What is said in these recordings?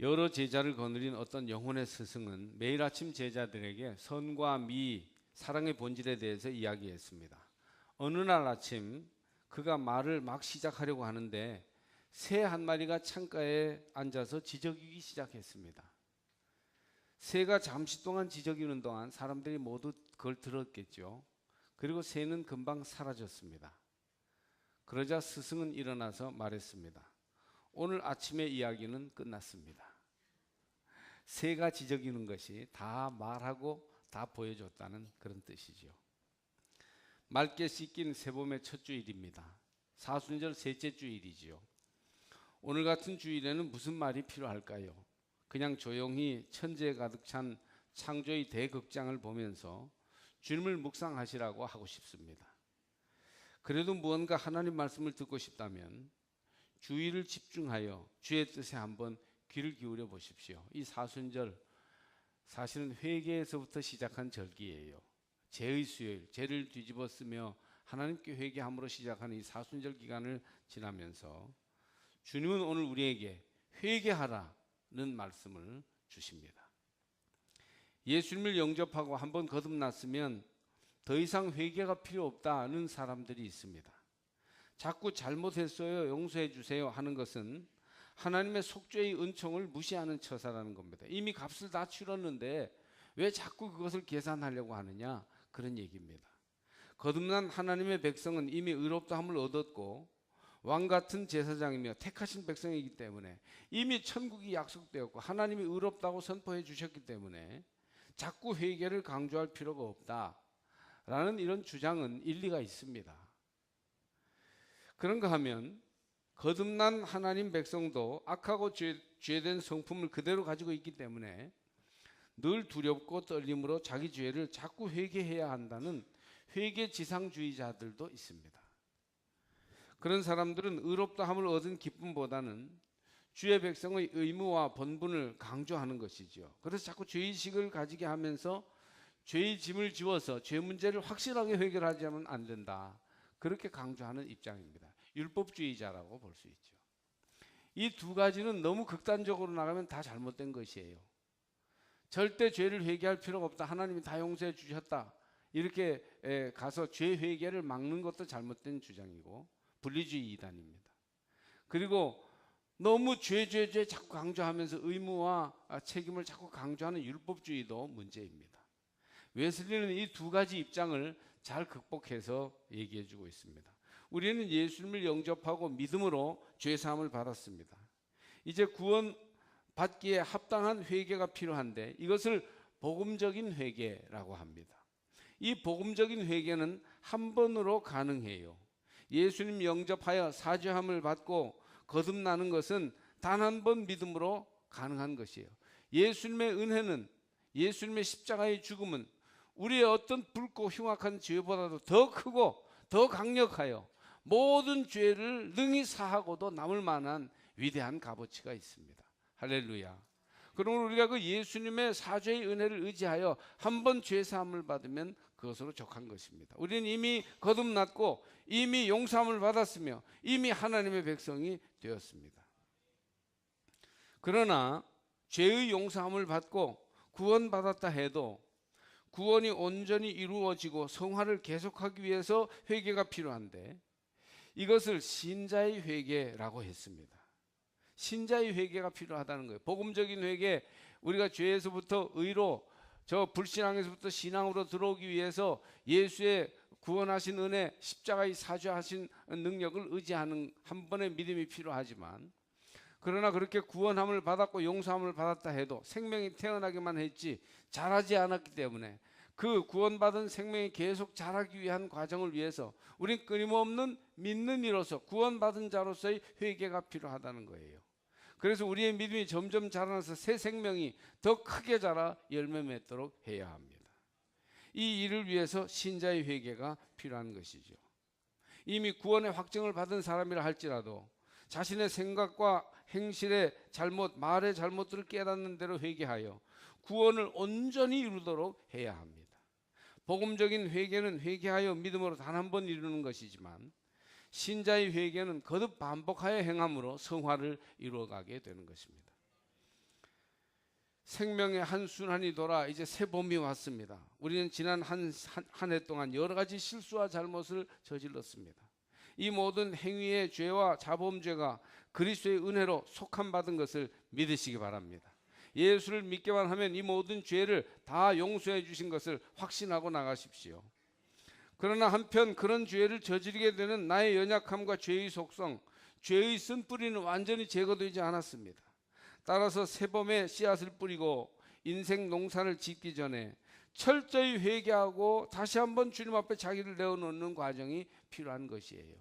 여러 제자를 거느린 어떤 영혼의 스승은 매일 아침 제자들에게 선과 미, 사랑의 본질에 대해서 이야기했습니다. 어느 날 아침 그가 말을 막 시작하려고 하는데 새 한 마리가 창가에 앉아서 지저귀기 시작했습니다. 새가 잠시 동안 지저귀는 동안 사람들이 모두 그걸 들었겠죠. 그리고 새는 금방 사라졌습니다. 그러자 스승은 일어나서 말했습니다. 오늘 아침의 이야기는 끝났습니다. 새가 지저귀는 것이 다 말하고 다 보여줬다는 그런 뜻이죠. 맑게 씻긴 새봄의 첫 주일입니다. 사순절 셋째 주일이지요. 오늘 같은 주일에는 무슨 말이 필요할까요? 그냥 조용히 천재에 가득 찬 창조의 대극장을 보면서 주님을 묵상하시라고 하고 싶습니다. 그래도 무언가 하나님 말씀을 듣고 싶다면 주의를 집중하여 주의 뜻에 한번 귀를 기울여 보십시오. 이 사순절 사실은 회개에서부터 시작한 절기예요. 죄의 수요일, 죄를 뒤집어 쓰며 하나님께 회개함으로 시작하는 이 사순절 기간을 지나면서 주님은 오늘 우리에게 회개하라는 말씀을 주십니다. 예수님을 영접하고 한번 거듭났으면 더 이상 회개가 필요 없다는 사람들이 있습니다. 자꾸 잘못했어요, 용서해 주세요 하는 것은 하나님의 속죄의 은총을 무시하는 처사라는 겁니다. 이미 값을 다 치렀는데 왜 자꾸 그것을 계산하려고 하느냐, 그런 얘기입니다. 거듭난 하나님의 백성은 이미 의롭다함을 얻었고 왕같은 제사장이며 택하신 백성이기 때문에 이미 천국이 약속되었고 하나님이 의롭다고 선포해 주셨기 때문에 자꾸 회개를 강조할 필요가 없다라는 이런 주장은 일리가 있습니다. 그런가 하면 거듭난 하나님 백성도 악하고 죄된 성품을 그대로 가지고 있기 때문에 늘 두렵고 떨림으로 자기 죄를 자꾸 회개해야 한다는 회개지상주의자들도 있습니다. 그런 사람들은 의롭다함을 얻은 기쁨보다는 주의 백성의 의무와 본분을 강조하는 것이죠. 그래서 자꾸 죄의식을 가지게 하면서 죄의 짐을 지워서 죄 문제를 확실하게 해결하자면 안 된다, 그렇게 강조하는 입장입니다. 율법주의자라고 볼 수 있죠. 이 두 가지는 너무 극단적으로 나가면 다 잘못된 것이에요. 절대 죄를 회개할 필요가 없다, 하나님이 다 용서해 주셨다, 이렇게 가서 죄 회개를 막는 것도 잘못된 주장이고 분리주의 이단입니다. 그리고 너무 죄 자꾸 강조하면서 의무와 책임을 자꾸 강조하는 율법주의도 문제입니다. 웨슬리는 이 두 가지 입장을 잘 극복해서 얘기해 주고 있습니다. 우리는 예수님을 영접하고 믿음으로 죄사함을 받았습니다. 이제 구원 받기에 합당한 회개가 필요한데 이것을 복음적인 회개라고 합니다. 이 복음적인 회개는 한 번으로 가능해요. 예수님 영접하여 사죄함을 받고 거듭나는 것은 단 한 번 믿음으로 가능한 것이에요. 예수님의 은혜는, 예수님의 십자가의 죽음은 우리의 어떤 붉고 흉악한 죄보다도 더 크고 더 강력하여 모든 죄를 능히 사하고도 남을 만한 위대한 값어치가 있습니다. 할렐루야. 그러면 우리가 그 예수님의 사죄의 은혜를 의지하여 한 번 죄사함을 받으면 그것으로 족한 것입니다. 우리는 이미 거듭났고 이미 용서함을 받았으며 이미 하나님의 백성이 되었습니다. 그러나 죄의 용서함을 받고 구원받았다 해도 구원이 온전히 이루어지고 성화를 계속하기 위해서 회개가 필요한데 이것을 신자의 회개라고 했습니다. 신자의 회개가 필요하다는 거예요. 복음적인 회개, 우리가 죄에서부터 의로, 저 불신앙에서부터 신앙으로 들어오기 위해서 예수의 구원하신 은혜, 십자가의 사죄하신 능력을 의지하는 한 번의 믿음이 필요하지만, 그러나 그렇게 구원함을 받았고 용서함을 받았다 해도 생명이 태어나기만 했지 자라지 않았기 때문에 그 구원받은 생명이 계속 자라기 위한 과정을 위해서 우린 끊임없는 믿는 이로서 구원받은 자로서의 회개가 필요하다는 거예요. 그래서 우리의 믿음이 점점 자라나서 새 생명이 더 크게 자라 열매 맺도록 해야 합니다. 이 일을 위해서 신자의 회개가 필요한 것이죠. 이미 구원의 확증을 받은 사람이라 할지라도 자신의 생각과 행실의 잘못, 말의 잘못들을 깨닫는 대로 회개하여 구원을 온전히 이루도록 해야 합니다. 복음적인 회개는 회개하여 믿음으로 단 한 번 이루는 것이지만 신자의 회개는 거듭 반복하여 행함으로 성화를 이루어가게 되는 것입니다. 생명의 한순환이 돌아 이제 새 봄이 왔습니다. 우리는 지난 한 해 동안 여러 가지 실수와 잘못을 저질렀습니다. 이 모든 행위의 죄와 자범죄가 그리스도의 은혜로 속함받은 것을 믿으시기 바랍니다. 예수를 믿기만 하면 이 모든 죄를 다 용서해 주신 것을 확신하고 나가십시오. 그러나 한편 그런 죄를 저지르게 되는 나의 연약함과 죄의 속성, 죄의 쓴뿌리는 완전히 제거되지 않았습니다. 따라서 새봄에 씨앗을 뿌리고 인생 농사를 짓기 전에 철저히 회개하고 다시 한번 주님 앞에 자기를 내어놓는 과정이 필요한 것이에요.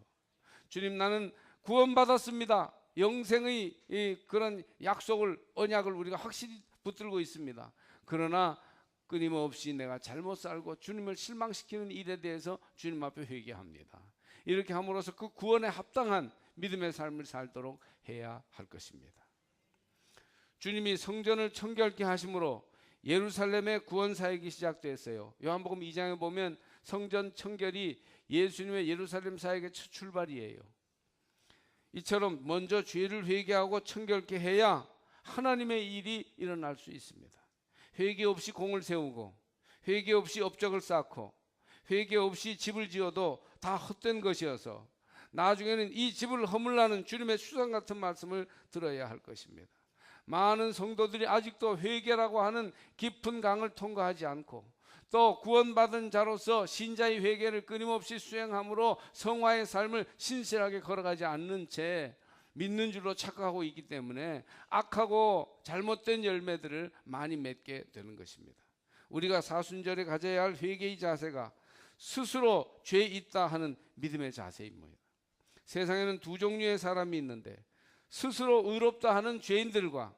주님, 나는 구원받았습니다. 영생의 그런 약속을, 언약을 우리가 확실히 붙들고 있습니다. 그러나 끊임없이 내가 잘못 살고 주님을 실망시키는 일에 대해서 주님 앞에 회개합니다. 이렇게 함으로써 그 구원에 합당한 믿음의 삶을 살도록 해야 할 것입니다. 주님이 성전을 청결케 하심으로 예루살렘의 구원 사역이 시작됐어요. 요한복음 2장에 보면 성전 청결이 예수님의 예루살렘 사역의 첫 출발이에요. 이처럼 먼저 죄를 회개하고 청결케 해야 하나님의 일이 일어날 수 있습니다. 회개 없이 공을 세우고 회개 없이 업적을 쌓고 회개 없이 집을 지어도 다 헛된 것이어서 나중에는 이 집을 허물라는 주님의 수상 같은 말씀을 들어야 할 것입니다. 많은 성도들이 아직도 회개라고 하는 깊은 강을 통과하지 않고 또 구원받은 자로서 신자의 회개를 끊임없이 수행함으로 성화의 삶을 신실하게 걸어가지 않는 채 믿는 줄로 착각하고 있기 때문에 악하고 잘못된 열매들을 많이 맺게 되는 것입니다. 우리가 사순절에 가져야 할 회개의 자세가 스스로 죄 있다 하는 믿음의 자세입니다. 세상에는 두 종류의 사람이 있는데 스스로 의롭다 하는 죄인들과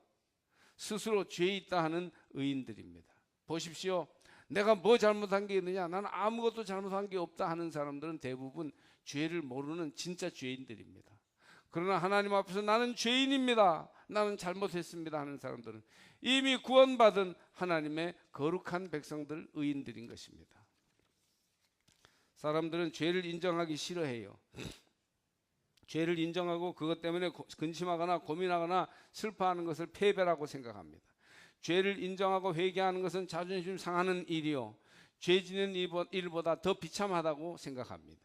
스스로 죄 있다 하는 의인들입니다. 보십시오. 내가 뭐 잘못한 게 있느냐? 나는 아무것도 잘못한 게 없다 하는 사람들은 대부분 죄를 모르는 진짜 죄인들입니다. 그러나 하나님 앞에서 나는 죄인입니다, 나는 잘못했습니다 하는 사람들은 이미 구원받은 하나님의 거룩한 백성들, 의인들인 것입니다. 사람들은 죄를 인정하기 싫어해요. 죄를 인정하고 그것 때문에 근심하거나 고민하거나 슬퍼하는 것을 패배라고 생각합니다. 죄를 인정하고 회개하는 것은 자존심 상하는 일이요, 죄 짓는 일보다 더 비참하다고 생각합니다.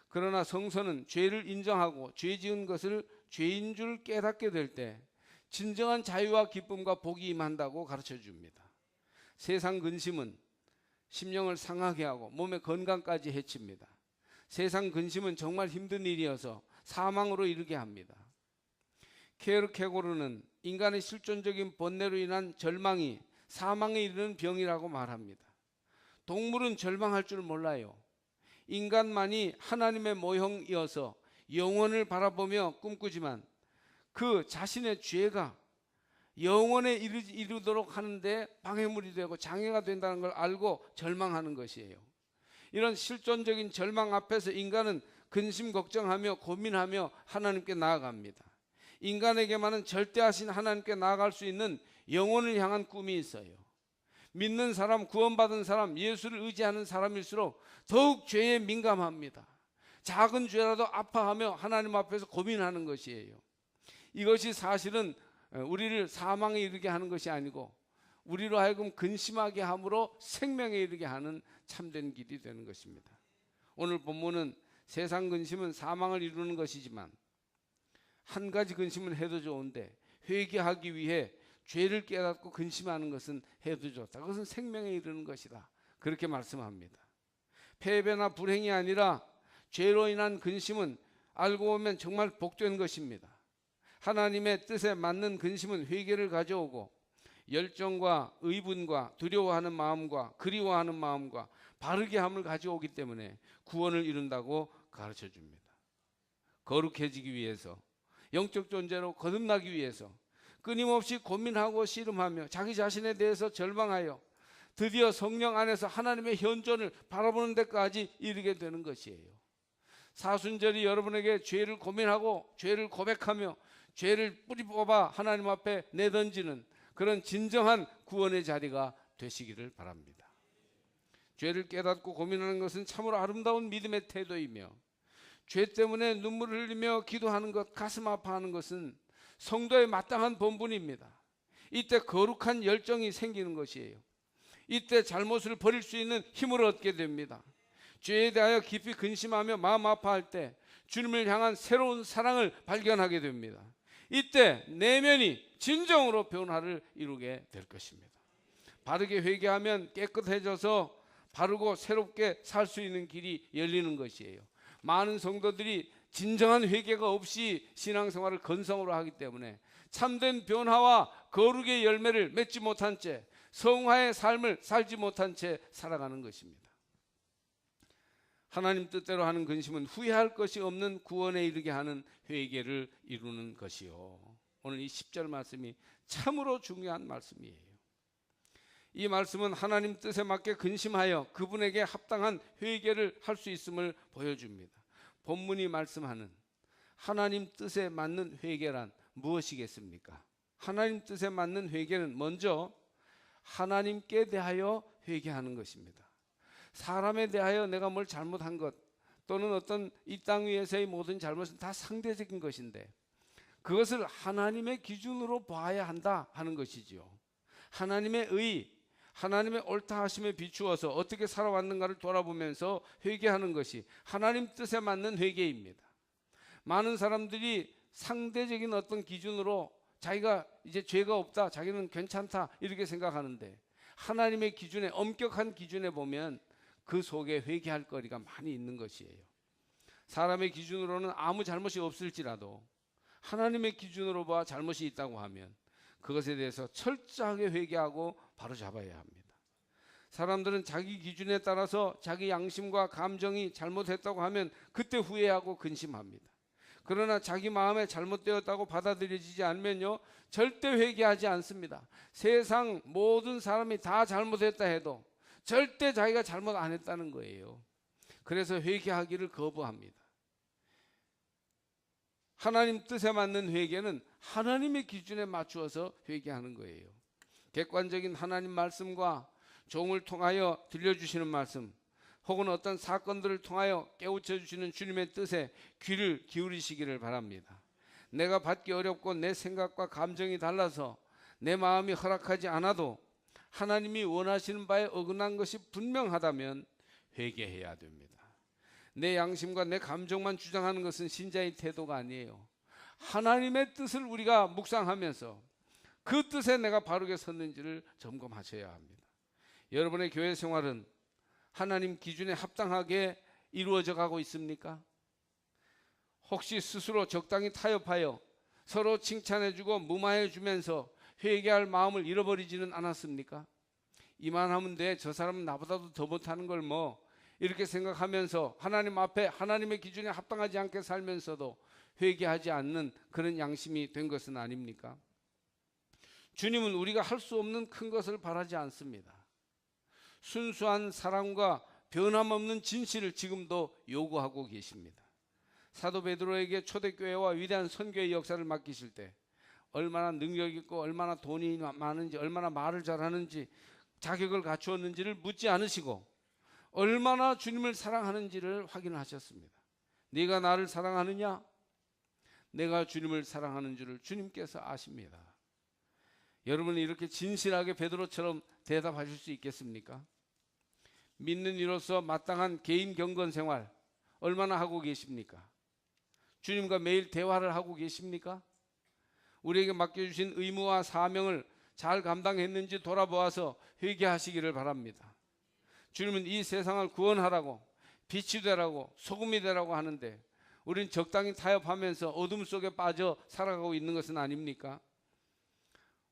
그러나 성서는 죄를 인정하고 죄 지은 것을 죄인 줄 깨닫게 될 때 진정한 자유와 기쁨과 복이 임한다고 가르쳐 줍니다. 세상 근심은 심령을 상하게 하고 몸의 건강까지 해칩니다. 세상 근심은 정말 힘든 일이어서 사망으로 이르게 합니다. 케르케고르는 인간의 실존적인 번뇌로 인한 절망이 사망에 이르는 병이라고 말합니다. 동물은 절망할 줄 몰라요. 인간만이 하나님의 모형이어서 영원을 바라보며 꿈꾸지만 그 자신의 죄가 영원에 이르도록 하는데 방해물이 되고 장애가 된다는 걸 알고 절망하는 것이에요. 이런 실존적인 절망 앞에서 인간은 근심 걱정하며 고민하며 하나님께 나아갑니다. 인간에게만은 절대하신 하나님께 나아갈 수 있는 영혼을 향한 꿈이 있어요. 믿는 사람, 구원받은 사람, 예수를 의지하는 사람일수록 더욱 죄에 민감합니다. 작은 죄라도 아파하며 하나님 앞에서 고민하는 것이에요. 이것이 사실은 우리를 사망에 이르게 하는 것이 아니고 우리로 하여금 근심하게 함으로 생명에 이르게 하는 참된 길이 되는 것입니다. 오늘 본문은 세상 근심은 사망을 이루는 것이지만 한 가지 근심은 해도 좋은데 회개하기 위해 죄를 깨닫고 근심하는 것은 해도 좋다. 그것은 생명에 이르는 것이다. 그렇게 말씀합니다. 패배나 불행이 아니라 죄로 인한 근심은 알고 보면 정말 복된 것입니다. 하나님의 뜻에 맞는 근심은 회개를 가져오고 열정과 의분과 두려워하는 마음과 그리워하는 마음과 바르게 함을 가져오기 때문에 구원을 이룬다고 가르쳐 줍니다. 거룩해지기 위해서, 영적 존재로 거듭나기 위해서 끊임없이 고민하고 씨름하며 자기 자신에 대해서 절망하여 드디어 성령 안에서 하나님의 현존을 바라보는 데까지 이르게 되는 것이에요. 사순절이 여러분에게 죄를 고민하고 죄를 고백하며 죄를 뿌리 뽑아 하나님 앞에 내던지는 그런 진정한 구원의 자리가 되시기를 바랍니다. 죄를 깨닫고 고민하는 것은 참으로 아름다운 믿음의 태도이며 죄 때문에 눈물을 흘리며 기도하는 것, 가슴 아파하는 것은 성도의 마땅한 본분입니다. 이때 거룩한 열정이 생기는 것이에요. 이때 잘못을 버릴 수 있는 힘을 얻게 됩니다. 죄에 대하여 깊이 근심하며 마음 아파할 때 주님을 향한 새로운 사랑을 발견하게 됩니다. 이때 내면이 진정으로 변화를 이루게 될 것입니다. 바르게 회개하면 깨끗해져서 바르고 새롭게 살 수 있는 길이 열리는 것이에요. 많은 성도들이 진정한 회개가 없이 신앙생활을 건성으로 하기 때문에 참된 변화와 거룩의 열매를 맺지 못한 채 성화의 삶을 살지 못한 채 살아가는 것입니다. 하나님 뜻대로 하는 근심은 후회할 것이 없는 구원에 이르게 하는 회개를 이루는 것이요. 오늘 이 10절 말씀이 참으로 중요한 말씀이에요. 이 말씀은 하나님 뜻에 맞게 근심하여 그분에게 합당한 회개를 할 수 있음을 보여줍니다. 본문이 말씀하는 하나님 뜻에 맞는 회개란 무엇이겠습니까? 하나님 뜻에 맞는 회개는 먼저 하나님께 대하여 회개하는 것입니다. 사람에 대하여 내가 뭘 잘못한 것 또는 어떤 이 땅 위에서의 모든 잘못은 다 상대적인 것인데 그것을 하나님의 기준으로 봐야 한다 하는 것이지요. 하나님의 의, 하나님의 옳다 하심에 비추어서 어떻게 살아왔는가를 돌아보면서 회개하는 것이 하나님 뜻에 맞는 회개입니다. 많은 사람들이 상대적인 어떤 기준으로 자기가 이제 죄가 없다, 자기는 괜찮다 이렇게 생각하는데 하나님의 기준에, 엄격한 기준에 보면 그 속에 회개할 거리가 많이 있는 것이에요. 사람의 기준으로는 아무 잘못이 없을지라도 하나님의 기준으로 봐 잘못이 있다고 하면 그것에 대해서 철저하게 회개하고 바로잡아야 합니다. 사람들은 자기 기준에 따라서 자기 양심과 감정이 잘못했다고 하면 그때 후회하고 근심합니다. 그러나 자기 마음에 잘못되었다고 받아들여지지 않으면요 절대 회개하지 않습니다. 세상 모든 사람이 다 잘못했다 해도 절대 자기가 잘못 안 했다는 거예요. 그래서 회개하기를 거부합니다. 하나님 뜻에 맞는 회개는 하나님의 기준에 맞추어서 회개하는 거예요. 객관적인 하나님 말씀과 종을 통하여 들려주시는 말씀 혹은 어떤 사건들을 통하여 깨우쳐 주시는 주님의 뜻에 귀를 기울이시기를 바랍니다. 내가 받기 어렵고 내 생각과 감정이 달라서 내 마음이 허락하지 않아도 하나님이 원하시는 바에 어긋난 것이 분명하다면 회개해야 됩니다. 내 양심과 내 감정만 주장하는 것은 신자의 태도가 아니에요. 하나님의 뜻을 우리가 묵상하면서 그 뜻에 내가 바르게 섰는지를 점검하셔야 합니다. 여러분의 교회 생활은 하나님 기준에 합당하게 이루어져 가고 있습니까? 혹시 스스로 적당히 타협하여 서로 칭찬해주고 무마해주면서 회개할 마음을 잃어버리지는 않았습니까? 이만하면 돼, 저 사람은 나보다도 더 못하는 걸 뭐 이렇게 생각하면서 하나님 앞에 하나님의 기준에 합당하지 않게 살면서도 회개하지 않는 그런 양심이 된 것은 아닙니까? 주님은 우리가 할 수 없는 큰 것을 바라지 않습니다. 순수한 사랑과 변함없는 진실을 지금도 요구하고 계십니다. 사도 베드로에게 초대교회와 위대한 선교의 역사를 맡기실 때 얼마나 능력 있고 얼마나 돈이 많은지 얼마나 말을 잘하는지 자격을 갖추었는지를 묻지 않으시고 얼마나 주님을 사랑하는지를 확인하셨습니다. 네가 나를 사랑하느냐? 내가 주님을 사랑하는 줄을 주님께서 아십니다. 여러분이 이렇게 진실하게 베드로처럼 대답하실 수 있겠습니까? 믿는 이로서 마땅한 개인 경건 생활 얼마나 하고 계십니까? 주님과 매일 대화를 하고 계십니까? 우리에게 맡겨주신 의무와 사명을 잘 감당했는지 돌아보아서 회개하시기를 바랍니다. 주님은 이 세상을 구원하라고 빛이 되라고 소금이 되라고 하는데 우리는 적당히 타협하면서 어둠 속에 빠져 살아가고 있는 것은 아닙니까?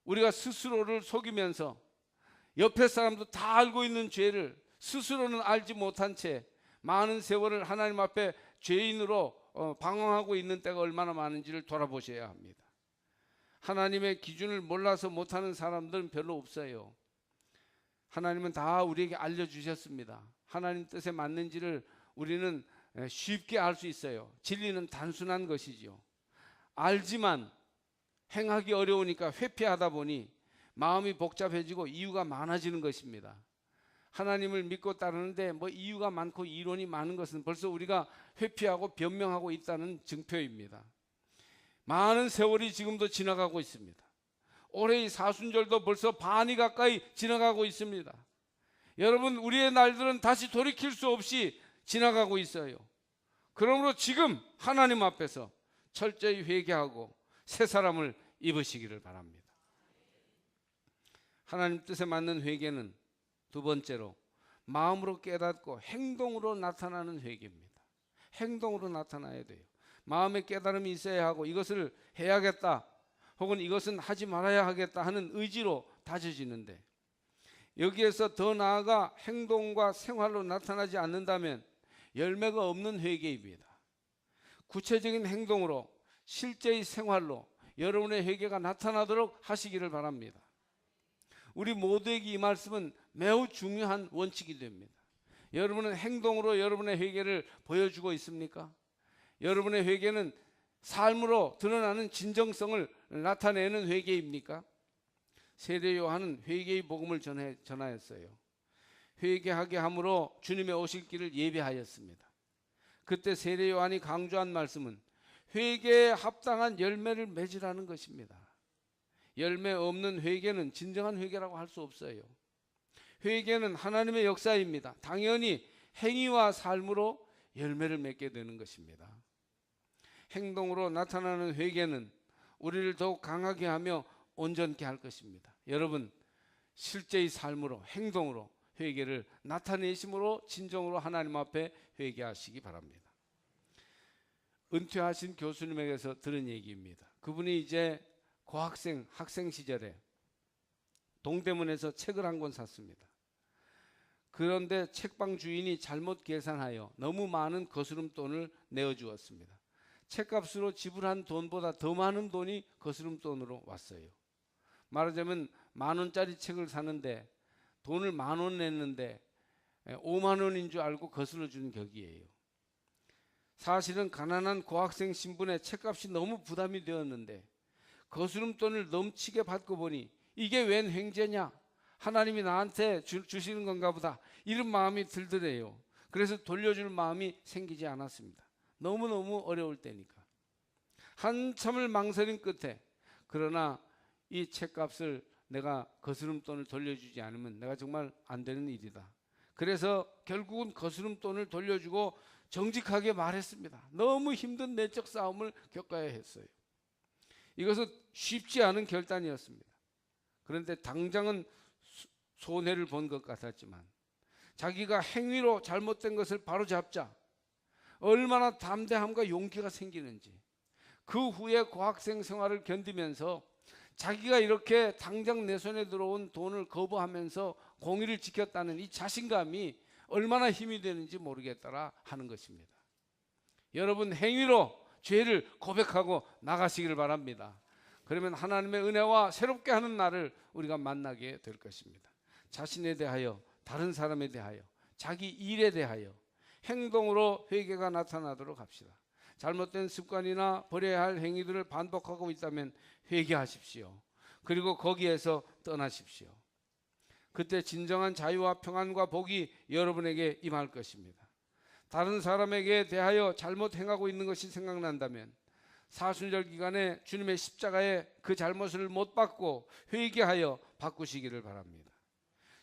우리가 스스로를 속이면서 옆에 사람도 다 알고 있는 죄를 스스로는 알지 못한 채 많은 세월을 하나님 앞에 죄인으로 방황하고 있는 때가 얼마나 많은지를 돌아보셔야 합니다. 하나님의 기준을 몰라서 못하는 사람들은 별로 없어요. 하나님은 다 우리에게 알려주셨습니다. 하나님 뜻에 맞는지를 우리는 쉽게 알 수 있어요. 진리는 단순한 것이죠. 알지만 행하기 어려우니까 회피하다 보니 마음이 복잡해지고 이유가 많아지는 것입니다. 하나님을 믿고 따르는데 뭐 이유가 많고 이론이 많은 것은 벌써 우리가 회피하고 변명하고 있다는 증표입니다. 많은 세월이 지금도 지나가고 있습니다. 올해의 사순절도 벌써 반이 가까이 지나가고 있습니다. 여러분, 우리의 날들은 다시 돌이킬 수 없이 지나가고 있어요. 그러므로 지금 하나님 앞에서 철저히 회개하고 새 사람을 입으시기를 바랍니다. 하나님 뜻에 맞는 회개는 두 번째로 마음으로 깨닫고 행동으로 나타나는 회개입니다. 행동으로 나타나야 돼요. 마음의 깨달음이 있어야 하고 이것을 해야겠다 혹은 이것은 하지 말아야 하겠다 하는 의지로 다져지는데, 여기에서 더 나아가 행동과 생활로 나타나지 않는다면 열매가 없는 회개입니다. 구체적인 행동으로 실제의 생활로 여러분의 회개가 나타나도록 하시기를 바랍니다. 우리 모두에게 이 말씀은 매우 중요한 원칙이 됩니다. 여러분은 행동으로 여러분의 회개를 보여주고 있습니까? 여러분의 회개는 삶으로 드러나는 진정성을 나타내는 회개입니까? 세례 요한은 회개의 복음을 전하였어요. 회개하게 함으로 주님의 오실 길을 예비하였습니다. 그때 세례 요한이 강조한 말씀은 회개에 합당한 열매를 맺으라는 것입니다. 열매 없는 회개는 진정한 회개라고 할 수 없어요. 회개는 하나님의 역사입니다. 당연히 행위와 삶으로 열매를 맺게 되는 것입니다. 행동으로 나타나는 회개는 우리를 더욱 강하게 하며 온전케 할 것입니다. 여러분, 실제의 삶으로 행동으로 회개를 나타내심으로 진정으로 하나님 앞에 회개하시기 바랍니다. 은퇴하신 교수님에게서 들은 얘기입니다. 그분이 이제 학생 시절에 동대문에서 책을 한 권 샀습니다. 그런데 책방 주인이 잘못 계산하여 너무 많은 거스름돈을 내어주었습니다. 책값으로 지불한 돈보다 더 많은 돈이 거스름돈으로 왔어요. 말하자면 10,000원짜리 책을 사는데 돈을 10,000원 냈는데 50,000원인 줄 알고 거슬러 주는 격이에요. 사실은 가난한 고학생 신분에 책값이 너무 부담이 되었는데 거스름돈을 넘치게 받고 보니 이게 웬 횡재냐, 하나님이 나한테 주시는 건가 보다, 이런 마음이 들더래요. 그래서 돌려줄 마음이 생기지 않았습니다. 너무너무 어려울 때니까. 한참을 망설인 끝에, 그러나 이 책값을 내가 거스름돈을 돌려주지 않으면 내가 정말 안 되는 일이다. 그래서 결국은 거스름돈을 돌려주고 정직하게 말했습니다. 너무 힘든 내적 싸움을 겪어야 했어요. 이것은 쉽지 않은 결단이었습니다. 그런데 당장은 손해를 본 것 같았지만 자기가 행위로 잘못된 것을 바로잡자 얼마나 담대함과 용기가 생기는지, 그 후에 고학생 생활을 견디면서 자기가 이렇게 당장 내 손에 들어온 돈을 거부하면서 공의를 지켰다는 이 자신감이 얼마나 힘이 되는지 모르겠더라 하는 것입니다. 여러분, 행위로 죄를 고백하고 나가시기를 바랍니다. 그러면 하나님의 은혜와 새롭게 하는 날을 우리가 만나게 될 것입니다. 자신에 대하여, 다른 사람에 대하여, 자기 일에 대하여 행동으로 회개가 나타나도록 합시다. 잘못된 습관이나 버려야 할 행위들을 반복하고 있다면 회개하십시오. 그리고 거기에서 떠나십시오. 그때 진정한 자유와 평안과 복이 여러분에게 임할 것입니다. 다른 사람에게 대하여 잘못 행하고 있는 것이 생각난다면 사순절 기간에 주님의 십자가에 그 잘못을 못 받고 회개하여 바꾸시기를 바랍니다.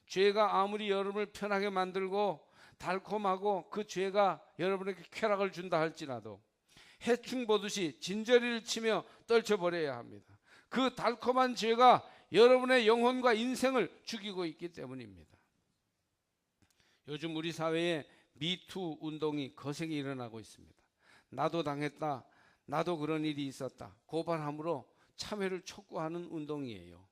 죄가 아무리 여러분을 편하게 만들고 달콤하고 그 죄가 여러분에게 쾌락을 준다 할지라도 해충 보듯이 진저리를 치며 떨쳐버려야 합니다. 그 달콤한 죄가 여러분의 영혼과 인생을 죽이고 있기 때문입니다. 요즘 우리 사회에 미투 운동이 거세게 일어나고 있습니다. 나도 당했다, 나도 그런 일이 있었다, 고발함으로 참여를 촉구하는 운동이에요.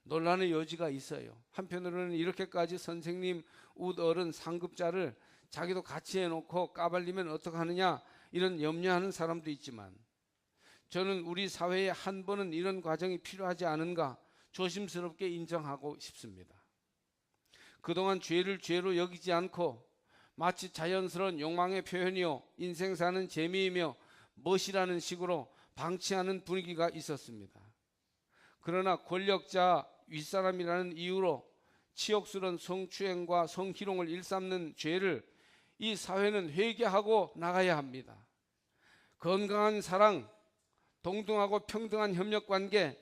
논란의 여지가 있어요. 한편으로는 이렇게까지 선생님, 웃 어른, 상급자를 자기도 같이 해놓고 까발리면 어떡하느냐 이런 염려하는 사람도 있지만, 저는 우리 사회에 한 번은 이런 과정이 필요하지 않은가 조심스럽게 인정하고 싶습니다. 그동안 죄를 죄로 여기지 않고 마치 자연스러운 욕망의 표현이요, 인생 사는 재미이며 멋이라는 식으로 방치하는 분위기가 있었습니다. 그러나 권력자, 윗사람이라는 이유로 치욕스러운 성추행과 성희롱을 일삼는 죄를 이 사회는 회개하고 나가야 합니다. 건강한 사랑, 동등하고 평등한 협력관계,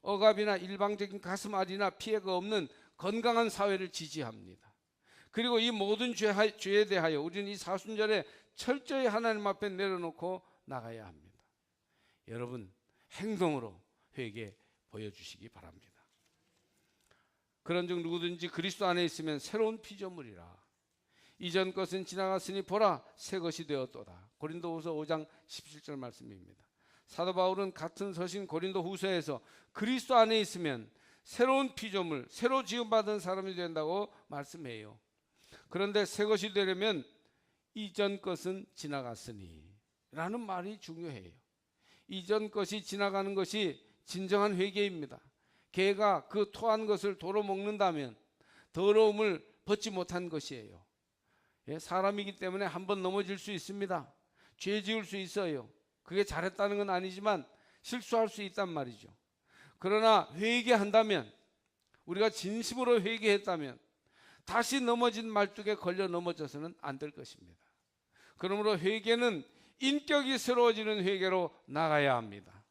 억압이나 일방적인 가슴앓이나 피해가 없는 건강한 사회를 지지합니다. 그리고 이 모든 죄에 대하여 우리는 이 사순절에 철저히 하나님 앞에 내려놓고 나가야 합니다. 여러분, 행동으로 회개 보여주시기 바랍니다. 그런즉 누구든지 그리스도 안에 있으면 새로운 피조물이라. 이전 것은 지나갔으니 보라 새 것이 되었도다. 고린도후서 5장 17절 말씀입니다. 사도 바울은 같은 서신 고린도후서에서 그리스도 안에 있으면 새로운 피조물, 새로 지음받은 사람이 된다고 말씀해요. 그런데 새 것이 되려면 이전 것은 지나갔으니 라는 말이 중요해요. 이전 것이 지나가는 것이 진정한 회개입니다. 개가 그 토한 것을 도로 먹는다면 더러움을 벗지 못한 것이에요. 사람이기 때문에 한번 넘어질 수 있습니다. 죄 지을 수 있어요. 그게 잘했다는 건 아니지만 실수할 수 있단 말이죠. 그러나 회개한다면, 우리가 진심으로 회개했다면 다시 넘어진 말뚝에 걸려 넘어져서는 안 될 것입니다. 그러므로 회개는 인격이 새로워지는 회개로 나가야 합니다.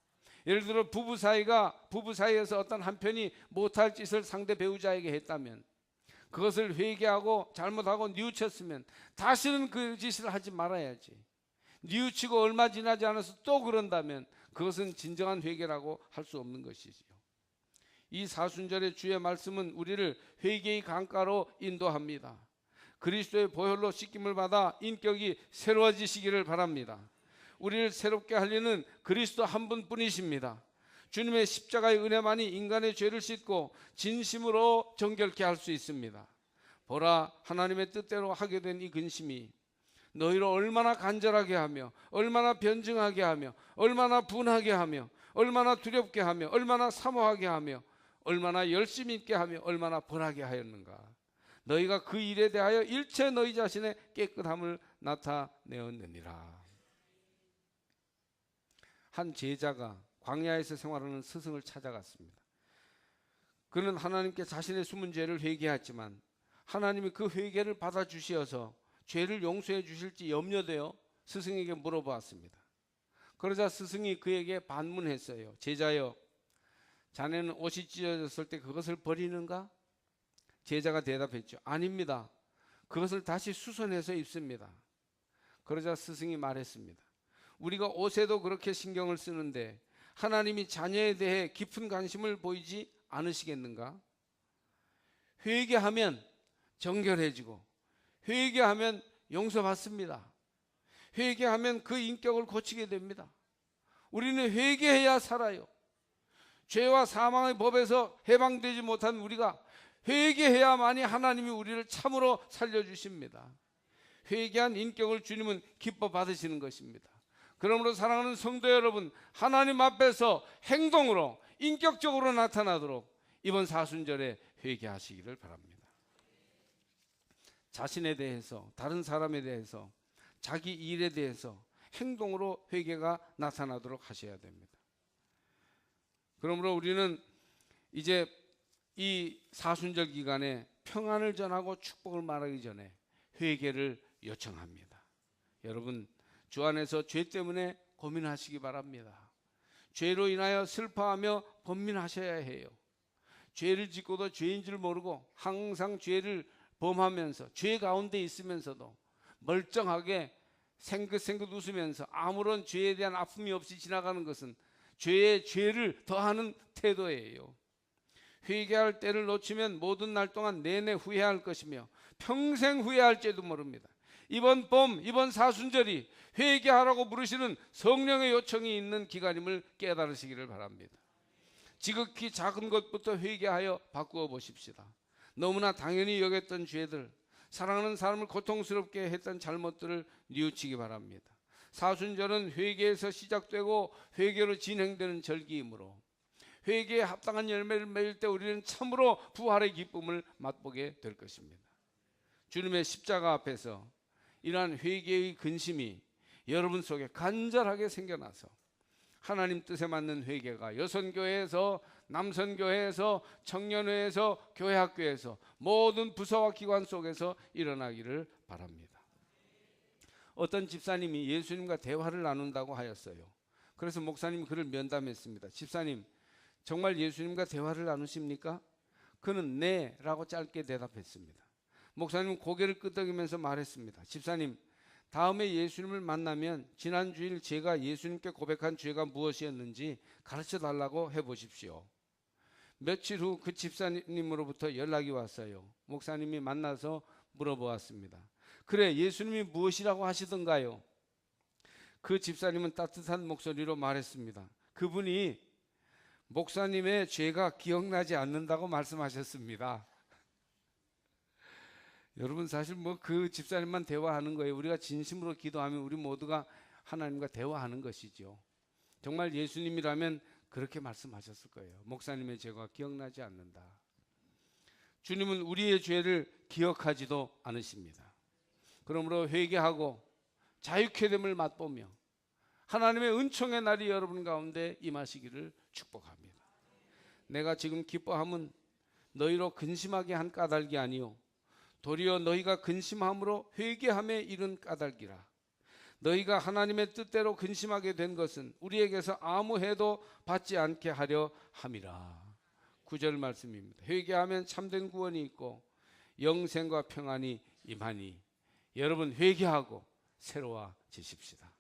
예를 들어 부부 사이에서 어떤 한편이 못할 짓을 상대 배우자에게 했다면, 그것을 회개하고 잘못하고 뉘우쳤으면 다시는 그 짓을 하지 말아야지. 뉘우치고 얼마 지나지 않아서 또 그런다면 그것은 진정한 회개라고 할 수 없는 것이지요. 이 사순절의 주의 말씀은 우리를 회개의 강가로 인도합니다. 그리스도의 보혈로 씻김을 받아 인격이 새로워지시기를 바랍니다. 우리를 새롭게 하려는 그리스도 한 분뿐이십니다. 주님의 십자가의 은혜만이 인간의 죄를 씻고 진심으로 정결케 할 수 있습니다. 보라, 하나님의 뜻대로 하게 된 이 근심이 너희를 얼마나 간절하게 하며, 얼마나 변증하게 하며, 얼마나 분하게 하며, 얼마나 두렵게 하며, 얼마나 사모하게 하며, 얼마나 열심 있게 하며, 얼마나 벌하게 하였는가. 너희가 그 일에 대하여 일체 너희 자신의 깨끗함을 나타내었느니라. 한 제자가 광야에서 생활하는 스승을 찾아갔습니다. 그는 하나님께 자신의 숨은 죄를 회개했지만 하나님이 그 회개를 받아주시어서 죄를 용서해 주실지 염려되어 스승에게 물어보았습니다. 그러자 스승이 그에게 반문했어요. 제자여, 자네는 옷이 찢어졌을 때 그것을 버리는가? 제자가 대답했죠. 아닙니다. 그것을 다시 수선해서 입습니다. 그러자 스승이 말했습니다. 우리가 옷에도 그렇게 신경을 쓰는데 하나님이 자녀에 대해 깊은 관심을 보이지 않으시겠는가? 회개하면 정결해지고, 회개하면 용서받습니다. 회개하면 그 인격을 고치게 됩니다. 우리는 회개해야 살아요. 죄와 사망의 법에서 해방되지 못한 우리가 회개해야만이 하나님이 우리를 참으로 살려주십니다. 회개한 인격을 주님은 기뻐 받으시는 것입니다. 그러므로 사랑하는 성도 여러분, 하나님 앞에서 행동으로 인격적으로 나타나도록 이번 사순절에 회개하시기를 바랍니다. 자신에 대해서, 다른 사람에 대해서, 자기 일에 대해서 행동으로 회개가 나타나도록 하셔야 됩니다. 그러므로 우리는 이제 이 사순절 기간에 평안을 전하고 축복을 말하기 전에 회개를 요청합니다. 여러분, 주 안에서 죄 때문에 고민하시기 바랍니다. 죄로 인하여 슬퍼하며 번민하셔야 해요. 죄를 짓고도 죄인 줄 모르고 항상 죄를 범하면서 죄 가운데 있으면서도 멀쩡하게 생긋생긋 웃으면서 아무런 죄에 대한 아픔이 없이 지나가는 것은 죄에 죄를 더하는 태도예요. 회개할 때를 놓치면 모든 날 동안 내내 후회할 것이며 평생 후회할지도 모릅니다. 이번 봄, 이번 사순절이 회개하라고 부르시는 성령의 요청이 있는 기간임을 깨달으시기를 바랍니다. 지극히 작은 것부터 회개하여 바꾸어 보십시다. 너무나 당연히 여겼던 죄들, 사랑하는 사람을 고통스럽게 했던 잘못들을 뉘우치기 바랍니다. 사순절은 회개에서 시작되고 회개로 진행되는 절기이므로 회개에 합당한 열매를 맺을 때 우리는 참으로 부활의 기쁨을 맛보게 될 것입니다. 주님의 십자가 앞에서 이러한 회개의 근심이 여러분 속에 간절하게 생겨나서 하나님 뜻에 맞는 회개가 여선교회에서, 남선교회에서, 청년회에서, 교회학교에서 모든 부서와 기관 속에서 일어나기를 바랍니다. 어떤 집사님이 예수님과 대화를 나눈다고 하였어요. 그래서 목사님이 그를 면담했습니다. 집사님, 정말 예수님과 대화를 나누십니까? 그는 네 라고 짧게 대답했습니다. 목사님은 고개를 끄덕이면서 말했습니다. 집사님, 다음에 예수님을 만나면 지난 주일 제가 예수님께 고백한 죄가 무엇이었는지 가르쳐 달라고 해보십시오. 며칠 후 그 집사님으로부터 연락이 왔어요. 목사님이 만나서 물어보았습니다. 그래, 예수님이 무엇이라고 하시던가요? 그 집사님은 따뜻한 목소리로 말했습니다. 그분이 목사님의 죄가 기억나지 않는다고 말씀하셨습니다. 여러분, 사실 뭐 그 집사님만 대화하는 거예요. 우리가 진심으로 기도하면 우리 모두가 하나님과 대화하는 것이죠. 정말 예수님이라면 그렇게 말씀하셨을 거예요. 목사님의 죄가 기억나지 않는다. 주님은 우리의 죄를 기억하지도 않으십니다. 그러므로 회개하고 자유케 됨을 맛보며 하나님의 은총의 날이 여러분 가운데 임하시기를 축복합니다. 내가 지금 기뻐함은 너희로 근심하게 한 까닭이 아니요 도리어 너희가 근심함으로 회개함에 이른 까닭이라. 너희가 하나님의 뜻대로 근심하게 된 것은 우리에게서 아무 해도 받지 않게 하려 함이라. 9절 말씀입니다. 회개하면 참된 구원이 있고 영생과 평안이 임하니 여러분 회개하고 새로워지십시다.